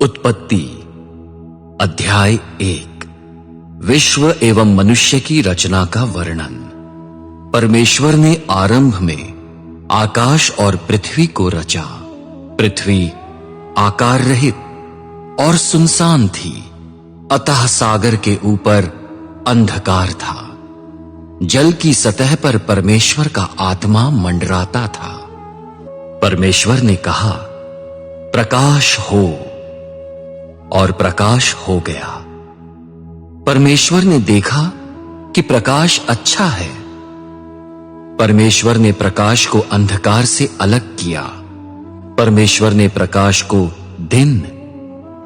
उत्पत्ति अध्याय 1 विश्व एवं मनुष्य की रचना का वर्णन। परमेश्वर ने आरंभ में आकाश और पृथ्वी को रचा। पृथ्वी आकार रहित और सुनसान थी, अतः सागर के ऊपर अंधकार था। जल की सतह पर परमेश्वर का आत्मा मंडराता था। परमेश्वर ने कहा, प्रकाश हो, और प्रकाश हो गया। परमेश्वर ने देखा कि प्रकाश अच्छा है। परमेश्वर ने प्रकाश को अंधकार से अलग किया। परमेश्वर ने प्रकाश को दिन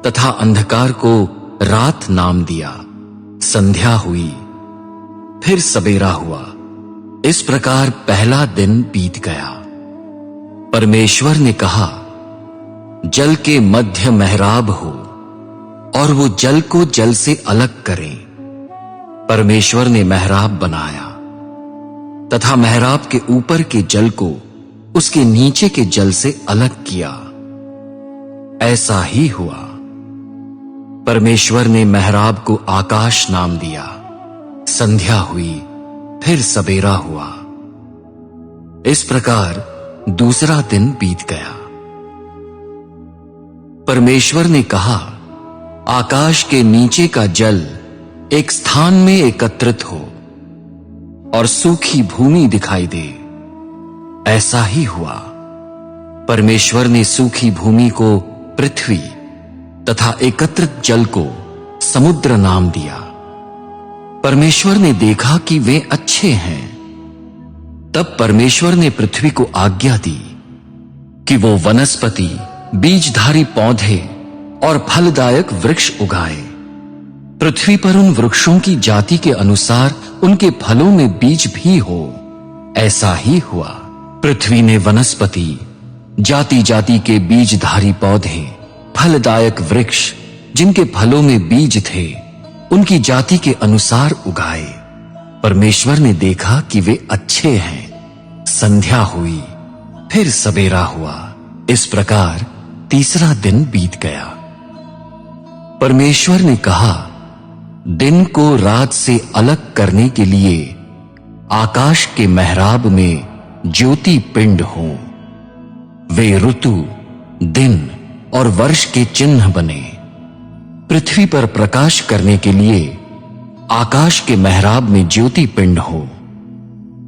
तथा अंधकार को रात नाम दिया। संध्या हुई, फिर सवेरा हुआ। इस प्रकार पहला दिन बीत गया। परमेश्वर ने कहा, जल के मध्य मेहराब हो और वो जल को जल से अलग करें। परमेश्वर ने मेहराब बनाया तथा मेहराब के ऊपर के जल को उसके नीचे के जल से अलग किया। ऐसा ही हुआ। परमेश्वर ने मेहराब को आकाश नाम दिया। संध्या हुई, फिर सवेरा हुआ। इस प्रकार दूसरा दिन बीत गया। परमेश्वर ने कहा, आकाश के नीचे का जल एक स्थान में एकत्रित हो और सूखी भूमि दिखाई दे। ऐसा ही हुआ। परमेश्वर ने सूखी भूमि को पृथ्वी तथा एकत्रित जल को समुद्र नाम दिया। परमेश्वर ने देखा कि वे अच्छे हैं। तब परमेश्वर ने पृथ्वी को आज्ञा दी कि वो वनस्पति, बीजधारी पौधे और फलदायक वृक्ष उगाए। पृथ्वी पर उन वृक्षों की जाति के अनुसार उनके फलों में बीज भी हो। ऐसा ही हुआ। पृथ्वी ने वनस्पति, जाति जाति के बीजधारी पौधे, फलदायक वृक्ष जिनके फलों में बीज थे, उनकी जाति के अनुसार उगाए। परमेश्वर ने देखा कि वे अच्छे हैं। संध्या हुई, फिर सवेरा हुआ। इस प्रकार तीसरा दिन बीत गया। परमेश्वर ने कहा, दिन को रात से अलग करने के लिए आकाश के मेहराब में ज्योति पिंड हो। वे ऋतु, दिन और वर्ष के चिन्ह बने। पृथ्वी पर प्रकाश करने के लिए आकाश के मेहराब में ज्योति पिंड हो।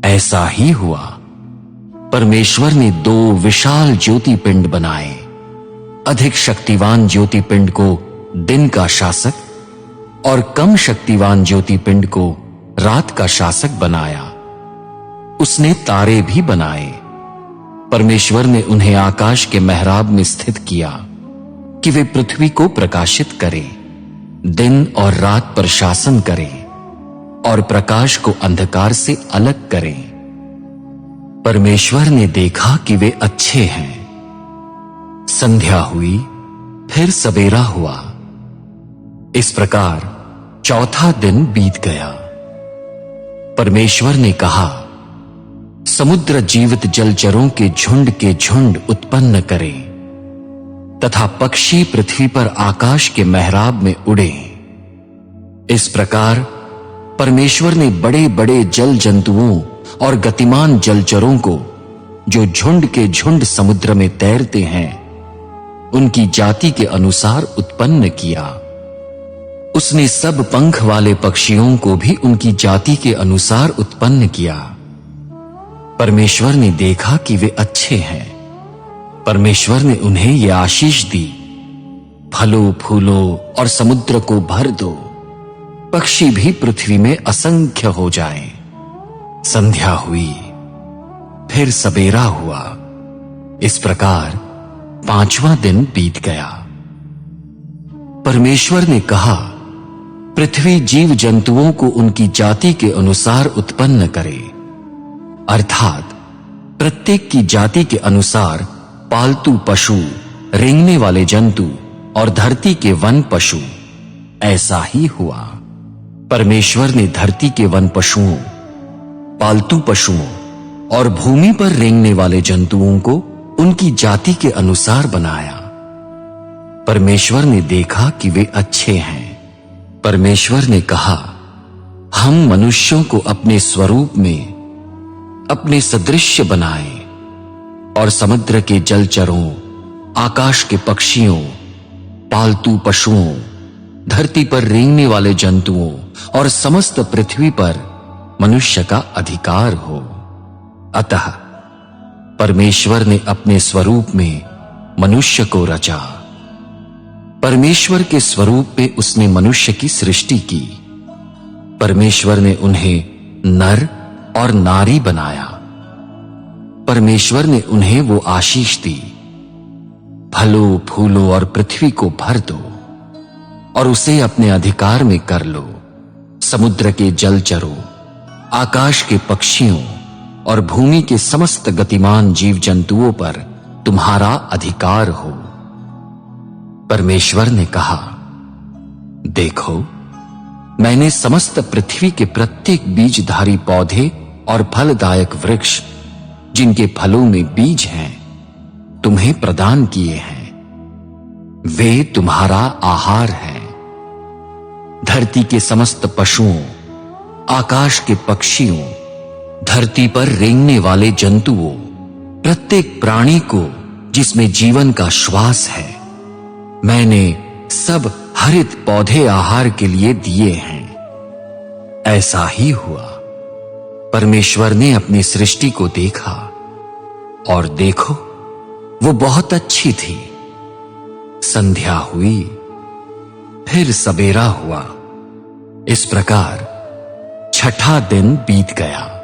ऐसा ही हुआ। परमेश्वर ने 2 विशाल ज्योति पिंड बनाए। अधिक शक्तिवान ज्योति पिंड को दिन का शासक और कम शक्तिवान ज्योति पिंड को रात का शासक बनाया। उसने तारे भी बनाए। परमेश्वर ने उन्हें आकाश के मेहराब में स्थित किया कि वे पृथ्वी को प्रकाशित करें, दिन और रात पर शासन करें और प्रकाश को अंधकार से अलग करें। परमेश्वर ने देखा कि वे अच्छे हैं। संध्या हुई, फिर सवेरा हुआ। इस प्रकार चौथा दिन बीत गया। परमेश्वर ने कहा, समुद्र जीवित जलचरों के झुंड उत्पन्न करे तथा पक्षी पृथ्वी पर आकाश के मेहराब में उड़े। इस प्रकार परमेश्वर ने बड़े बड़े जल जंतुओं और गतिमान जलचरों को, जो झुंड के झुंड समुद्र में तैरते हैं, उनकी जाति के अनुसार उत्पन्न किया। उसने सब पंख वाले पक्षियों को भी उनकी जाति के अनुसार उत्पन्न किया। परमेश्वर ने देखा कि वे अच्छे हैं। परमेश्वर ने उन्हें यह आशीष दी, फलो फूलो और समुद्र को भर दो, पक्षी भी पृथ्वी में असंख्य हो जाएं। संध्या हुई, फिर सवेरा हुआ। इस प्रकार 5वां दिन बीत गया। परमेश्वर ने कहा, पृथ्वी जीव जंतुओं को उनकी जाति के अनुसार उत्पन्न करे, अर्थात प्रत्येक की जाति के अनुसार पालतू पशु, रेंगने वाले जंतु और धरती के वन पशु। ऐसा ही हुआ। परमेश्वर ने धरती के वन पशुओं, पालतू पशुओं और भूमि पर रेंगने वाले जंतुओं को उनकी जाति के अनुसार बनाया। परमेश्वर ने देखा कि वे अच्छे हैं। परमेश्वर ने कहा, हम मनुष्यों को अपने स्वरूप में अपने सदृश्य बनाएं और समुद्र के जलचरों, आकाश के पक्षियों, पालतू पशुओं, धरती पर रेंगने वाले जंतुओं और समस्त पृथ्वी पर मनुष्य का अधिकार हो। अतः परमेश्वर ने अपने स्वरूप में मनुष्य को रचा। परमेश्वर के स्वरूप में उसने मनुष्य की सृष्टि की। परमेश्वर ने उन्हें नर और नारी बनाया। परमेश्वर ने उन्हें वो आशीष दी, फलों फूलों और पृथ्वी को भर दो और उसे अपने अधिकार में कर लो। समुद्र के जलचरों, आकाश के पक्षियों और भूमि के समस्त गतिमान जीव जंतुओं पर तुम्हारा अधिकार हो। परमेश्वर ने कहा, देखो, मैंने समस्त पृथ्वी के प्रत्येक बीजधारी पौधे और फलदायक वृक्ष, जिनके फलों में बीज हैं, तुम्हें प्रदान किए हैं। वे तुम्हारा आहार हैं। धरती के समस्त पशुओं, आकाश के पक्षियों, धरती पर रेंगने वाले जंतुओं, प्रत्येक प्राणी को जिसमें जीवन का श्वास है, मैंने सब हरित पौधे आहार के लिए दिए हैं। ऐसा ही हुआ। परमेश्वर ने अपनी सृष्टि को देखा और देखो, वो बहुत अच्छी थी। संध्या हुई, फिर सवेरा हुआ। इस प्रकार छठा दिन बीत गया।